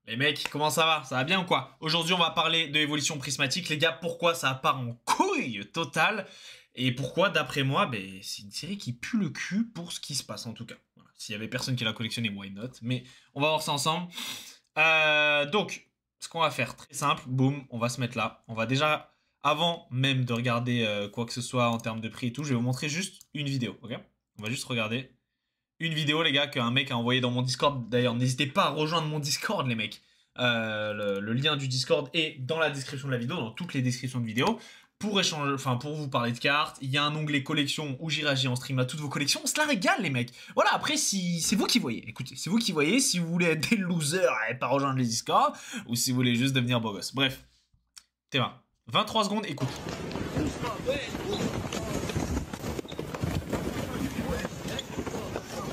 Les mecs, comment ça va? Ça va bien ou quoi? Aujourd'hui, on va parler de l'évolution prismatique. Les gars, pourquoi ça part en couille totale? Et pourquoi, d'après moi, c'est une série qui pue le cul pour ce qui se passe en tout cas. Voilà. S'il y avait personne qui l'a collectionné, why not? Mais on va voir ça ensemble. Donc, ce qu'on va faire, très simple, boum, on va se mettre là. On va déjà, avant même de regarder quoi que ce soit en termes de prix et tout, je vais vous montrer juste une vidéo, ok? On va juste regarder une vidéo, les gars, qu'un mec a envoyé dans mon Discord. D'ailleurs, n'hésitez pas à rejoindre mon Discord, les mecs. Le lien du Discord est dans la description de la vidéo, dans toutes les descriptions de vidéo. Pour échanger, enfin pour vous parler de cartes, il y a un onglet collection où j'y réagis en stream à toutes vos collections. On se la régale, les mecs. Voilà, après, si c'est vous qui voyez. Écoutez, c'est vous qui voyez. Si vous voulez être des losers et pas rejoindre les Discord, ou si vous voulez juste devenir beau gosse. Bref, Théma, 23 secondes, écoute.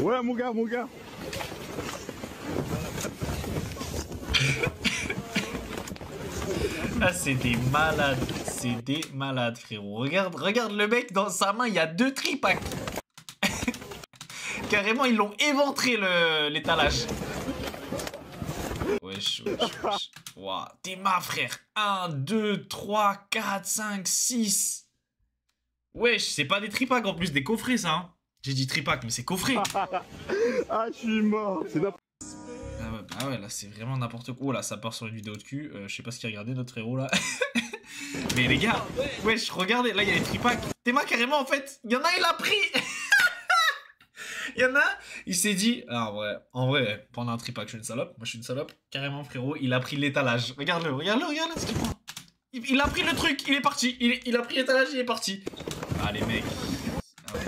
Ouais, mon gars, mon gars. Ah, c'est des malades. C'est des malades, frérot. Regarde le mec, dans sa main, il y a 2 tripacks. Carrément, ils l'ont éventré, l'étalage. Wesh. Wow. T'es ma frère. 1, 2, 3, 4, 5, 6. Wesh, c'est pas des tripacks en plus, des coffrets, ça. Hein. J'ai dit tripack, mais c'est coffret. Ah, je suis mort. C'est Ah ouais, là, c'est vraiment n'importe quoi. Oh là, ça part sur une vidéo de cul. Je sais pas ce qu'il regardait, notre héros, là. Mais les gars, wesh, regardez, là, il y a les tripacks. Théma, carrément, en fait, il y en a, il a pris. Il y en a, il s'est dit... Ah ouais, en vrai, pendant un tripack, je suis une salope. Moi, je suis une salope. Carrément, frérot, il a pris l'étalage. Regarde-le ce qu'il prend. Il a pris le truc, il est parti. Il a pris l'étalage, il est parti. Ah, les mecs. Ah ouais,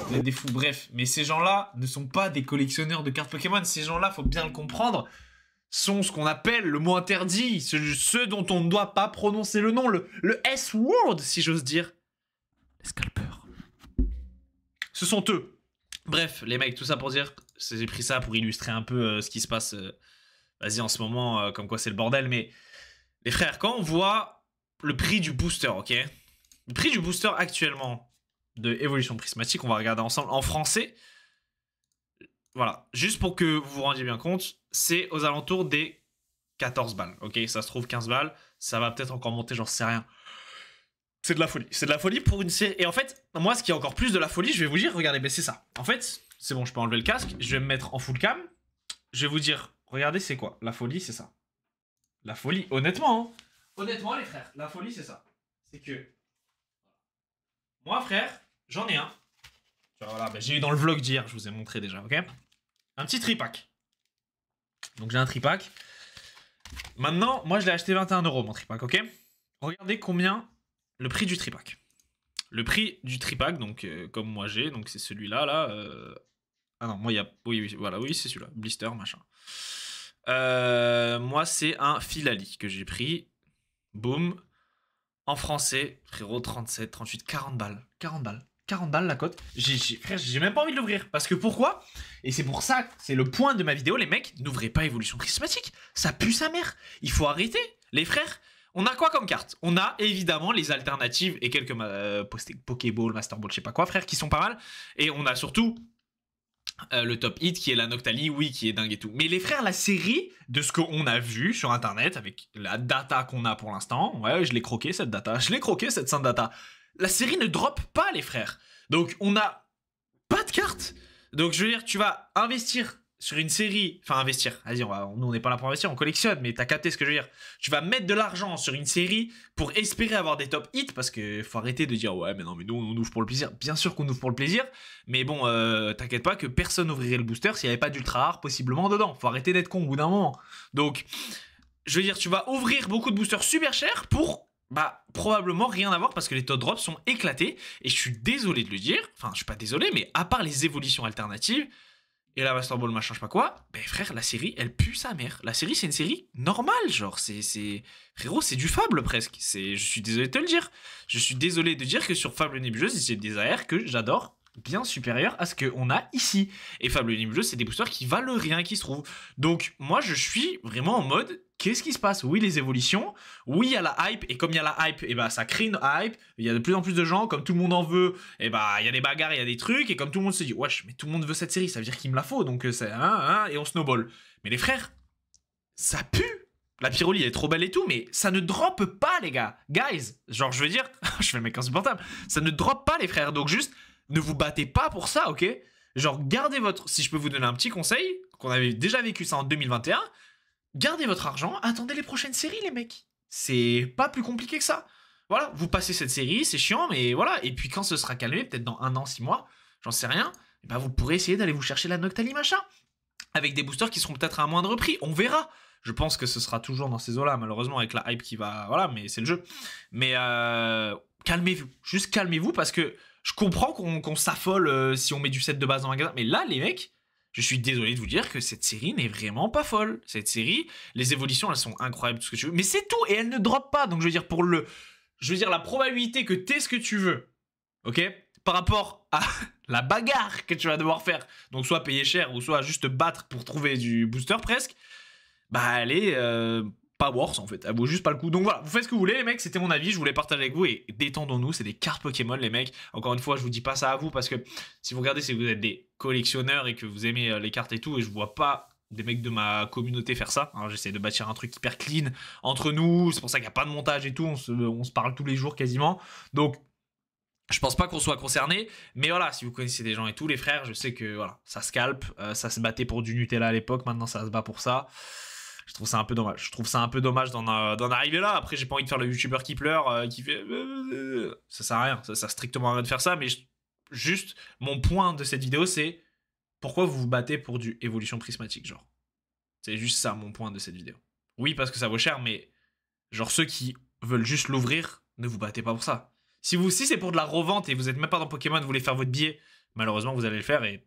vous êtes des fous, bref. Mais ces gens-là ne sont pas des collectionneurs de cartes Pokémon. Ces gens-là, faut bien le comprendre, sont ce qu'on appelle le mot interdit. Ceux dont on ne doit pas prononcer le nom. Le S-word, si j'ose dire. Les scalpers. Ce sont eux. Bref, les mecs, tout ça pour dire, j'ai pris ça pour illustrer un peu ce qui se passe vas-y en ce moment, comme quoi c'est le bordel. Mais les frères, quand on voit le prix du booster, ok? Le prix du booster actuellement de Évolution Prismatique, on va regarder ensemble en français. Voilà, juste pour que vous vous rendiez bien compte, c'est aux alentours des 14 balles, ok? Ça se trouve 15 balles, ça va peut-être encore monter, j'en sais rien. C'est de la folie. C'est de la folie pour une série. Et en fait, moi, ce qui est encore plus de la folie, je vais vous dire, regardez, c'est ça. En fait, c'est bon, je peux enlever le casque. Je vais me mettre en full cam. Je vais vous dire, regardez, c'est quoi? La folie, c'est ça. La folie, honnêtement. Hein. Honnêtement, les frères, la folie, c'est ça. C'est que... Moi, frère, j'en ai un. Voilà, j'ai eu dans le vlog d'hier, je vous ai montré déjà, ok? Un petit tripack. Donc, j'ai un tripack. Maintenant, moi, je l'ai acheté 21 €, mon tripack, ok? Regardez combien... Le prix du tripack. Le prix du tripack, donc comme moi j'ai, donc c'est celui-là, là. Ah non, moi il y a... Oui, voilà, oui, c'est celui-là. Blister, machin. Moi, c'est un Filali que j'ai pris. Boum. En français, frérot, 37, 38, 40 balles. 40 balles. 40 balles la cote. Frère, j'ai même pas envie de l'ouvrir. Parce que pourquoi? Et c'est pour ça, c'est le point de ma vidéo, les mecs, n'ouvrez pas Évolution Prismatique. Ça pue sa mère. Il faut arrêter. Les frères... On a quoi comme carte? On a évidemment les alternatives et quelques Pokéball, Master Ball, je sais pas quoi, frère, qui sont pas mal. Et on a surtout le top hit qui est la Noctali, oui, qui est dingue et tout. Mais les frères, la série de ce qu'on a vu sur internet avec la data qu'on a pour l'instant, ouais, je l'ai croqué cette data, je l'ai croqué cette sainte data. La série ne drop pas, les frères. Donc on a pas de carte. Donc je veux dire, tu vas investir sur une série, enfin investir, vas-y, nous on n'est pas là pour investir, on collectionne, mais t'as capté ce que je veux dire. Tu vas mettre de l'argent sur une série pour espérer avoir des top hits, parce que faut arrêter de dire ouais mais non mais nous on ouvre pour le plaisir. Bien sûr qu'on ouvre pour le plaisir, mais bon t'inquiète pas que personne n'ouvrirait le booster s'il n'y avait pas d'ultra rare possiblement dedans. Faut arrêter d'être con au bout d'un moment. Donc je veux dire, tu vas ouvrir beaucoup de boosters super chers pour probablement rien avoir parce que les top drops sont éclatés. Et je suis désolé de le dire, enfin je suis pas désolé, mais à part les évolutions alternatives et la Master Ball, machin, je sais pas quoi, frère, la série, elle pue sa mère. La série, c'est une série normale, genre, frérot, c'est du Fable, presque. Je suis désolé de te le dire. Je suis désolé de dire que sur Fable Nébuleuse, c'est des AR que j'adore, bien supérieur à ce qu'on a ici. Et Fable Nébuleuse, c'est des boosters qui valent rien, qui se trouvent. Donc, moi, je suis vraiment en mode... Qu'est-ce qui se passe? Oui, les évolutions. Oui, il y a la hype. Et comme il y a la hype, ça crée une hype. Il y a de plus en plus de gens. Comme tout le monde en veut, il y a des bagarres, il y a des trucs. Et comme tout le monde se dit, wesh, mais tout le monde veut cette série. Ça veut dire qu'il me la faut. Donc, et on snowball. Mais les frères, ça pue. La Pyroli elle est trop belle et tout, mais ça ne drop pas les gars. Guys, genre je veux dire, je fais le mec insupportable. Ça ne drop pas les frères, donc juste ne vous battez pas pour ça, ok? Genre gardez votre... Si je peux vous donner un petit conseil, qu'on avait déjà vécu ça en 2021, gardez votre argent, attendez les prochaines séries les mecs. C'est pas plus compliqué que ça. Voilà, vous passez cette série, c'est chiant, mais voilà. Et puis quand ce sera calmé, peut-être dans 1 an, 6 mois, j'en sais rien, et ben vous pourrez essayer d'aller vous chercher la Noctali machin. Avec des boosters qui seront peut-être à un moindre prix, on verra. Je pense que ce sera toujours dans ces eaux-là, malheureusement, avec la hype qui va... Voilà, mais c'est le jeu. Mais calmez-vous. Juste calmez-vous, parce que je comprends qu'on s'affole si on met du set de base dans un magasin. Mais là, les mecs, je suis désolé de vous dire que cette série n'est vraiment pas folle. Cette série, les évolutions, elles sont incroyables, tout ce que tu veux. Mais c'est tout, et elles ne drop pas. Donc je veux dire, je veux dire, la probabilité que t'aies ce que tu veux, ok, par rapport à la bagarre que tu vas devoir faire, donc soit payer cher, ou soit juste te battre pour trouver du booster presque, bah elle est pas worse en fait, elle vaut juste pas le coup. Donc voilà, vous faites ce que vous voulez les mecs, c'était mon avis, je voulais partager avec vous, et détendons-nous, c'est des cartes Pokémon les mecs. Encore une fois, je vous dis pas ça à vous, parce que si vous regardez, c'est que vous êtes des collectionneurs et que vous aimez les cartes et tout, et je vois pas des mecs de ma communauté faire ça. Alors j'essaie de bâtir un truc hyper clean entre nous, c'est pour ça qu'il n'y a pas de montage et tout, on se parle tous les jours quasiment, donc je pense pas qu'on soit concerné, mais voilà, si vous connaissez des gens et tout, les frères, je sais que voilà, ça scalpe, ça se battait pour du Nutella à l'époque, maintenant ça se bat pour ça. Je trouve ça un peu dommage. Je trouve ça un peu dommage d'en arriver là. Après, j'ai pas envie de faire le youtubeur qui pleure, qui fait... Ça sert à rien, ça sert strictement à rien de faire ça, mais juste, mon point de cette vidéo, c'est pourquoi vous vous battez pour du évolution prismatique, genre. C'est juste ça, mon point de cette vidéo. Oui, parce que ça vaut cher, mais genre ceux qui veulent juste l'ouvrir, ne vous battez pas pour ça. Si c'est pour de la revente et vous êtes même pas dans Pokémon, vous voulez faire votre billet, malheureusement vous allez le faire et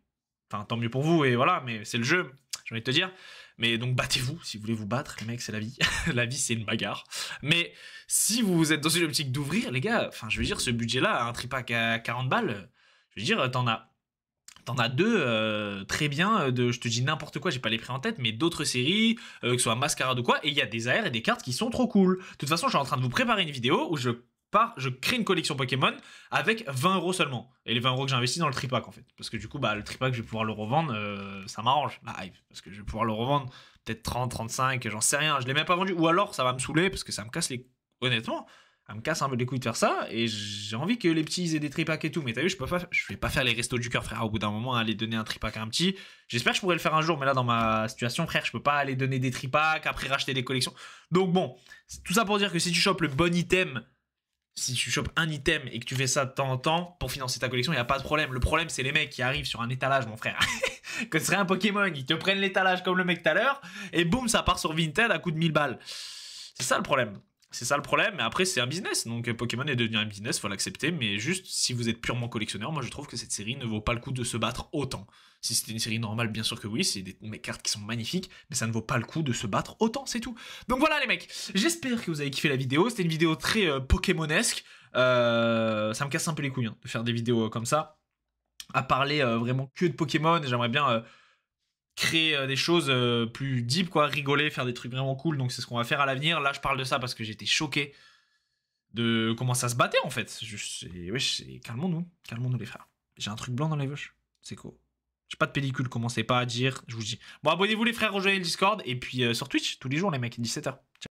enfin tant mieux pour vous et voilà, mais c'est le jeu, j'ai envie de te dire. Mais donc battez-vous si vous voulez vous battre, les mecs, c'est la vie. La vie c'est une bagarre. Mais si vous êtes dans une optique d'ouvrir, les gars, enfin je veux dire ce budget-là, un tripack à 40 balles, je veux dire t'en as deux très bien, je te dis n'importe quoi, j'ai pas les prix en tête, mais d'autres séries, que ce soit Mascarade ou quoi, et il y a des AR et des cartes qui sont trop cool. De toute façon, je suis en train de vous préparer une vidéo où je crée une collection Pokémon avec 20 € seulement. Et les 20 € que j'ai investi dans le tripack en fait. Parce que du coup, bah, le tripack, je vais pouvoir le revendre, ça m'arrange, la hype. Parce que je vais pouvoir le revendre peut-être 30, 35, j'en sais rien, je l'ai même pas vendu. Ou alors, ça va me saouler parce que ça me casse les... Honnêtement, ça me casse un peu les couilles de faire ça, et j'ai envie que les petits aient des tripacks et tout, mais t'as vu, je vais pas faire les restos du cœur, frère, au bout d'un moment, aller donner un tripack à un petit. J'espère que je pourrais le faire un jour, mais là, dans ma situation, frère, je peux pas aller donner des tripacks, après racheter des collections. Donc bon, tout ça pour dire que si tu chopes le bon item, si tu chopes un item et que tu fais ça de temps en temps pour financer ta collection, il n'y a pas de problème. Le problème, c'est les mecs qui arrivent sur un étalage, mon frère. Que ce serait un Pokémon, ils te prennent l'étalage comme le mec tout à l'heure, et boum, ça part sur Vinted à coup de 1000 balles. C'est ça le problème. C'est ça le problème, mais après c'est un business, donc Pokémon est devenu un business, faut l'accepter, mais juste si vous êtes purement collectionneur, moi je trouve que cette série ne vaut pas le coup de se battre autant. Si c'était une série normale, bien sûr que oui, c'est des cartes qui sont magnifiques, mais ça ne vaut pas le coup de se battre autant, c'est tout. Donc voilà les mecs, j'espère que vous avez kiffé la vidéo, c'était une vidéo très Pokémonesque, ça me casse un peu les couilles hein, de faire des vidéos comme ça, à parler vraiment que de Pokémon, et j'aimerais bien... créer des choses plus deep, quoi, rigoler, faire des trucs vraiment cool, donc c'est ce qu'on va faire à l'avenir. Là je parle de ça parce que j'étais choqué de comment ça se battait en fait. Calmons-nous les frères. J'ai un truc blanc dans les veuches, c'est cool. J'ai pas de pellicule, commencez pas à dire, je vous dis. Bon, abonnez-vous les frères, rejoignez le Discord, et puis sur Twitch, tous les jours les mecs, 17h.